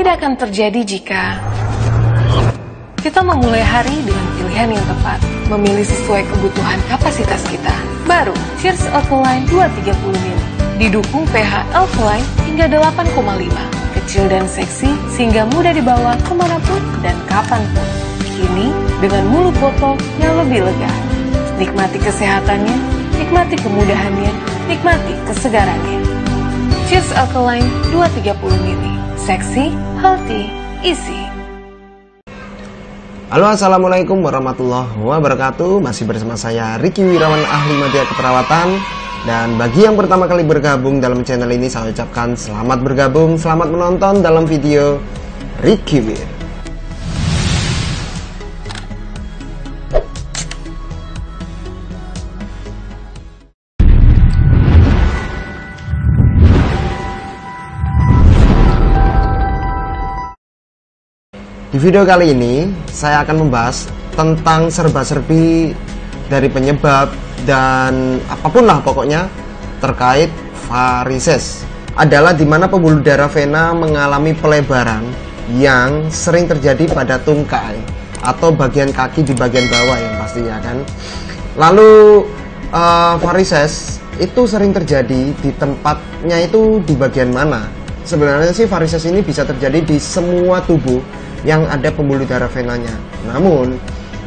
tidak akan terjadi jika kita memulai hari dengan pilihan yang tepat, memilih sesuai kebutuhan kapasitas kita. Baru, Cheers Alkaline 230 ml, didukung pH alkaline hingga 8,5, kecil dan seksi sehingga mudah dibawa kemanapun dan kapanpun. Kini, dengan mulut botol yang lebih lega. Nikmati kesehatannya, nikmati kemudahannya, nikmati kesegarannya. Cheers Alkaline 230 ml, seksi, healthy, easy. Halo, assalamualaikum warahmatullahi wabarakatuh. Masih bersama saya Ricky Wirawan, ahli media keperawatan. Dan bagi yang pertama kali bergabung dalam channel ini, saya ucapkan selamat bergabung, selamat menonton dalam video Ricky Wir. Di video kali ini, saya akan membahas tentang serba-serbi dari penyebab dan apapun lah pokoknya terkait varises. Adalah dimana pembuluh darah vena mengalami pelebaran yang sering terjadi pada tungkai atau bagian kaki di bagian bawah yang pastinya kan. Lalu varises itu sering terjadi di tempatnya itu di bagian mana? Sebenarnya sih varises ini bisa terjadi di semua tubuh yang ada pembuluh darah venanya. Namun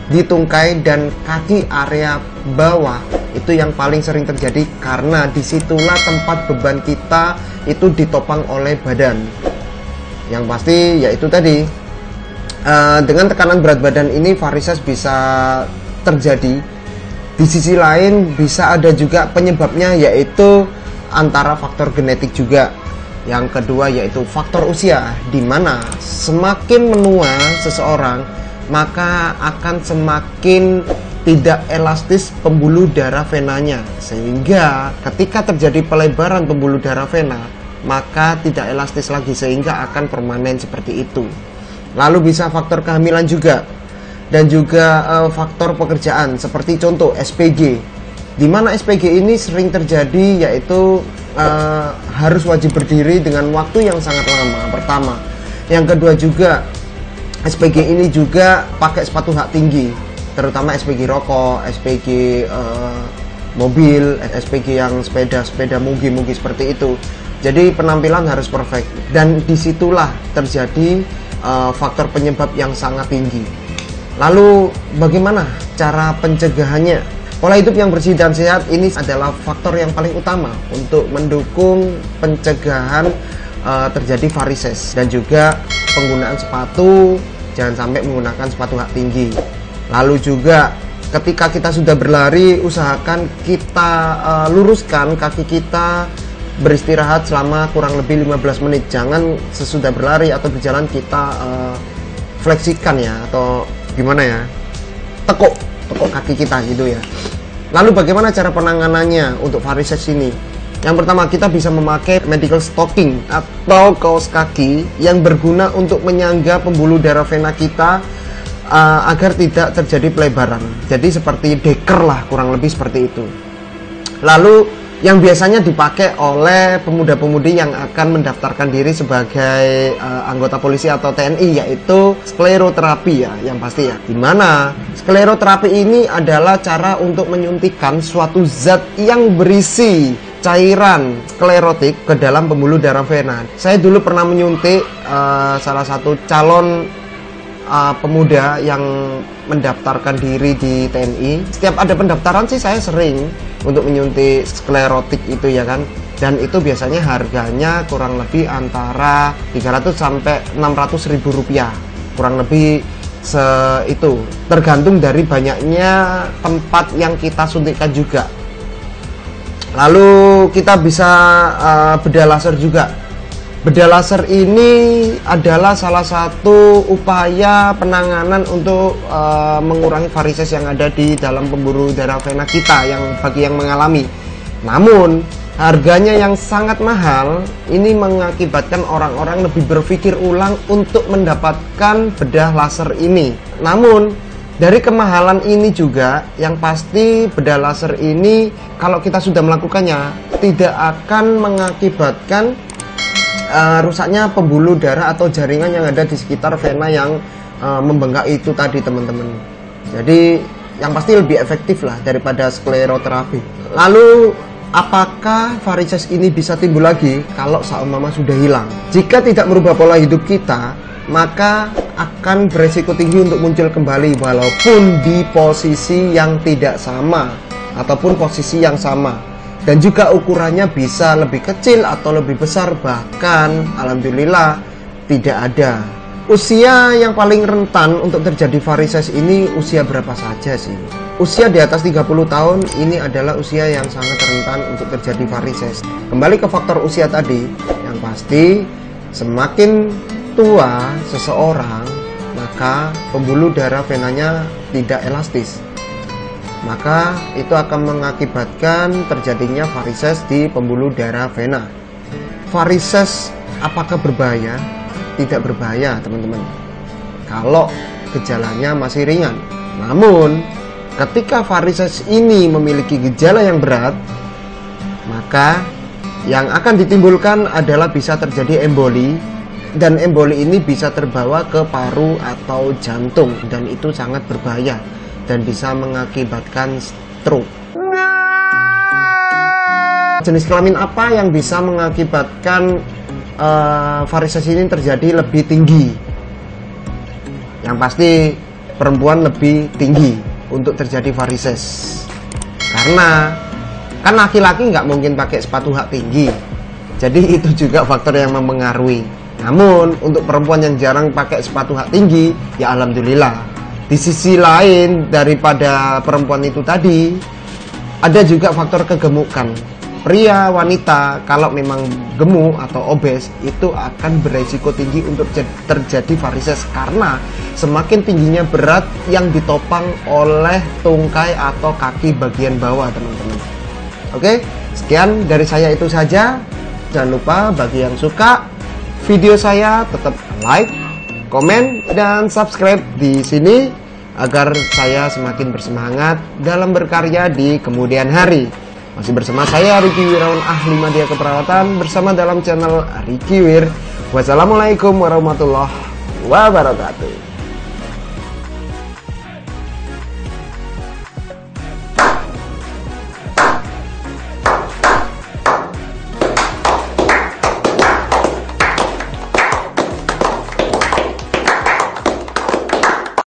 di tungkai dan kaki area bawah itu yang paling sering terjadi karena disitulah tempat beban kita itu ditopang oleh badan. Yang pasti yaitu tadi dengan tekanan berat badan ini varises bisa terjadi. Di sisi lain bisa ada juga penyebabnya yaitu antara faktor genetik juga. Yang kedua yaitu faktor usia, di mana semakin menua seseorang maka akan semakin tidak elastis pembuluh darah venanya, sehingga ketika terjadi pelebaran pembuluh darah vena maka tidak elastis lagi sehingga akan permanen seperti itu. Lalu bisa faktor kehamilan juga, dan juga faktor pekerjaan seperti contoh SPG, di mana SPG ini sering terjadi yaitu harus wajib berdiri dengan waktu yang sangat lama pertama. Yang kedua juga SPG ini juga pakai sepatu hak tinggi, terutama SPG rokok, SPG mobil, SPG yang sepeda mugi seperti itu. Jadi penampilan harus perfect, dan disitulah terjadi faktor penyebab yang sangat tinggi. Lalu bagaimana cara pencegahannya? Pola hidup yang bersih dan sehat ini adalah faktor yang paling utama untuk mendukung pencegahan terjadi varises, dan juga penggunaan sepatu, jangan sampai menggunakan sepatu hak tinggi. Lalu juga ketika kita sudah berlari, usahakan kita luruskan kaki kita, beristirahat selama kurang lebih 15 menit. Jangan sesudah berlari atau berjalan kita fleksikan ya, atau gimana ya, tekuk kaki kita gitu ya. Lalu bagaimana cara penanganannya untuk varises ini? Yang pertama, kita bisa memakai medical stocking atau kaos kaki yang berguna untuk menyangga pembuluh darah vena kita agar tidak terjadi pelebaran. Jadi seperti deker lah, kurang lebih seperti itu. Lalu yang biasanya dipakai oleh pemuda-pemudi yang akan mendaftarkan diri sebagai anggota polisi atau TNI, yaitu skleroterapi ya, yang pasti ya. Dimana skleroterapi ini adalah cara untuk menyuntikkan suatu zat yang berisi cairan sklerotik ke dalam pembuluh darah vena. Saya dulu pernah menyuntik salah satu calon pemuda yang mendaftarkan diri di TNI. Setiap ada pendaftaran sih saya sering untuk menyuntik sklerotik itu ya kan. Dan itu biasanya harganya kurang lebih antara 300 sampai 600 ribu rupiah. Kurang lebih itu tergantung dari banyaknya tempat yang kita suntikkan juga. Lalu kita bisa bedah laser juga. Bedah laser ini adalah salah satu upaya penanganan untuk mengurangi varises yang ada di dalam pembuluh darah vena kita bagi yang mengalami. Namun harganya yang sangat mahal ini mengakibatkan orang-orang lebih berpikir ulang untuk mendapatkan bedah laser ini. Namun dari kemahalan ini juga yang pasti bedah laser ini kalau kita sudah melakukannya tidak akan mengakibatkan rusaknya pembuluh darah atau jaringan yang ada di sekitar vena yang membengkak itu tadi teman-teman. Jadi yang pasti lebih efektif lah daripada skleroterapi. Lalu apakah varises ini bisa timbul lagi kalau seumpama sudah hilang? Jika tidak merubah pola hidup kita, maka akan beresiko tinggi untuk muncul kembali walaupun di posisi yang tidak sama ataupun posisi yang sama, dan juga ukurannya bisa lebih kecil atau lebih besar, bahkan alhamdulillah tidak ada. Usia yang paling rentan untuk terjadi varises ini usia berapa saja sih? Usia di atas 30 tahun ini adalah usia yang sangat rentan untuk terjadi varises. Kembali ke faktor usia tadi, yang pasti semakin tua seseorang, maka pembuluh darah venanya tidak elastis. Maka itu akan mengakibatkan terjadinya varises di pembuluh darah vena. Varises apakah berbahaya? Tidak berbahaya teman-teman, kalau gejalanya masih ringan. Namun ketika varises ini memiliki gejala yang berat, maka yang akan ditimbulkan adalah bisa terjadi emboli, dan emboli ini bisa terbawa ke paru atau jantung, dan itu sangat berbahaya dan bisa mengakibatkan stroke. Jenis kelamin apa yang bisa mengakibatkan varises ini terjadi lebih tinggi? Yang pasti perempuan lebih tinggi untuk terjadi varises, karena kan laki-laki nggak mungkin pakai sepatu hak tinggi, jadi itu juga faktor yang mempengaruhi. Namun untuk perempuan yang jarang pakai sepatu hak tinggi, ya alhamdulillah. Di sisi lain daripada perempuan itu tadi, ada juga faktor kegemukan. Pria, wanita, kalau memang gemuk atau obes, itu akan beresiko tinggi untuk terjadi varises, karena semakin tingginya berat yang ditopang oleh tungkai atau kaki bagian bawah teman-teman. Oke, sekian dari saya, itu saja. Jangan lupa bagi yang suka video saya tetap like, komen, dan subscribe di sini agar saya semakin bersemangat dalam berkarya di kemudian hari. Masih bersama saya Ricky Wirawan, ahli media keperawatan, bersama dalam channel Ricky Wir. Wassalamualaikum warahmatullahi wabarakatuh.